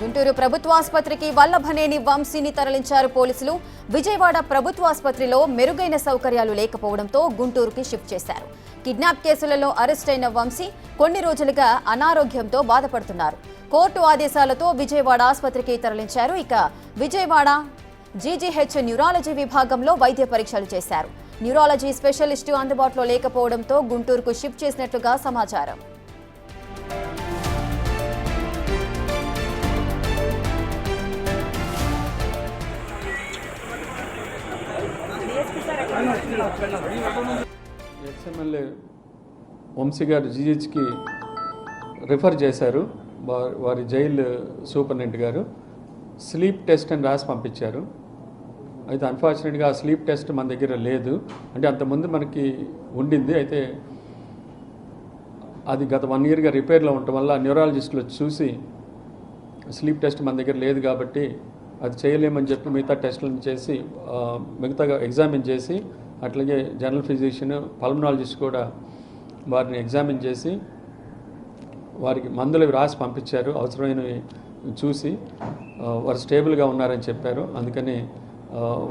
గుంటూరు ప్రభుత్వాసుపత్రికి వల్లభనేని వంశీని తరలించారు పోలీసులు. విజయవాడ ప్రభుత్వాసుపత్రిలో మెరుగైన సౌకర్యాలు లేకపోవడంతో గుంటూరుకి షిఫ్ట్ చేశారు. కిడ్నాప్ కేసులలో అరెస్ట్ అయిన వంశీ కొన్ని రోజులుగా అనారోగ్యంతో బాధపడుతున్నారు. కోర్టు ఆదేశాలతో విజయవాడ ఆసుపత్రికి తరలించారు. ఇక విజయవాడ జీజీహెచ్ న్యూరాలజీ విభాగంలో వైద్య పరీక్షలు చేశారు. న్యూరాలజీ స్పెషలిస్టు అందుబాటులో లేకపోవడంతో గుంటూరుకు షిఫ్ట్ చేసినట్లుగా సమాచారం. ఎక్స్ఎమ్మెల్యే వంశీ గారు జీహెచ్కి రిఫర్ చేశారు. వారి జైలు సూపరింటెండెంట్ గారు స్లీప్ టెస్ట్ అని రాసి పంపించారు. అయితే అన్ఫార్చునేట్గా ఆ స్లీప్ టెస్ట్ మన దగ్గర లేదు. అంటే అంతకుముందు మనకి ఉండింది. అయితే అది గత 1 yearగా రిపేర్లో ఉండటం వల్ల న్యూరాలజిస్టులు చూసి స్లీప్ టెస్ట్ మన దగ్గర లేదు కాబట్టి అది చేయలేమని చెప్పి మిగతా టెస్టులను చేసి మిగతాగా ఎగ్జామిన్ చేసి అట్లాగే జనరల్ ఫిజిషియన్ పల్మనాలజిస్ట్ కూడా వారిని ఎగ్జామిన్ చేసి వారికి మందులు రాసి పంపించారు. అవసరమైనవి చూసి వారు స్టేబుల్గా ఉన్నారని చెప్పారు. అందుకని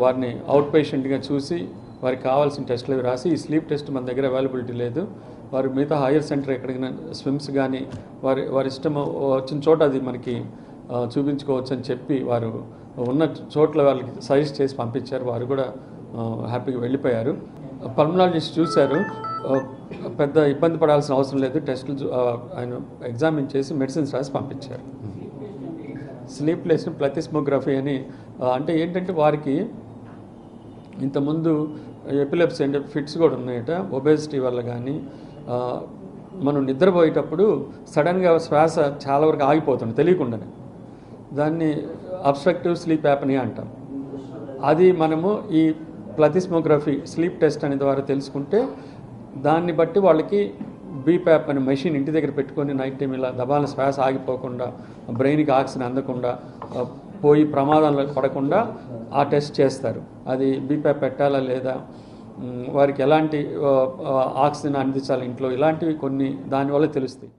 వారిని అవుట్ పేషెంట్గా చూసి వారికి కావాల్సిన టెస్టులు రాసి ఈ స్లీప్ టెస్ట్ మన దగ్గర అవైలబిలిటీ లేదు. వారు మిగతా హైయర్ సెంటర్ ఎక్కడికైనా స్విమ్స్ కానీ వారి ఇష్టం వచ్చిన చోట అది మనకి చూపించుకోవచ్చు అని చెప్పి వారు ఉన్న చోట్ల వాళ్ళకి సజెస్ట్ చేసి పంపించారు. వారు కూడా హ్యాపీగా వెళ్ళిపోయారు. పల్మనాలజిస్ట్ చూశారు. పెద్ద ఇబ్బంది పడాల్సిన అవసరం లేదు. టెస్టులు ఆయన ఎగ్జామిన్ చేసి మెడిసిన్స్ రాసి పంపించారు. స్లీప్లెస్ ప్లథిస్మోగ్రఫీ అని అంటే ఏంటంటే వారికి ఇంతకుముందు ఎపిలెప్సీ అంటే ఫిట్స్ కూడా ఉన్నాయట. ఒబేసిటీ వల్ల కానీ మనం నిద్రపోయేటప్పుడు సడన్గా శ్వాస చాలా వరకు ఆగిపోతుంది తెలియకుండానే. దాన్ని అబ్స్ట్రక్టివ్ స్లీప్ యాప్నియా అంటాం. అది మనము ఈ ప్లథిస్మోగ్రఫీ స్లీప్ టెస్ట్ అనే ద్వారా తెలుసుకుంటే దాన్ని బట్టి వాళ్ళకి బీప్యాప్ అనే మెషిన్ ఇంటి దగ్గర పెట్టుకొని నైట్ టైం ఇలా దబాలను శ్వాస ఆగిపోకుండా బ్రెయిన్కి ఆక్సిజన్ అందకుండా పోయి ప్రమాదంలో పడకుండా ఆ టెస్ట్ చేస్తారు. అది బీప్యాప్ పెట్టాలా లేదా, వారికి ఎలాంటి ఆక్సిజన్ అందించాలి ఇంట్లో, ఇలాంటివి కొన్ని దానివల్ల తెలుస్తాయి.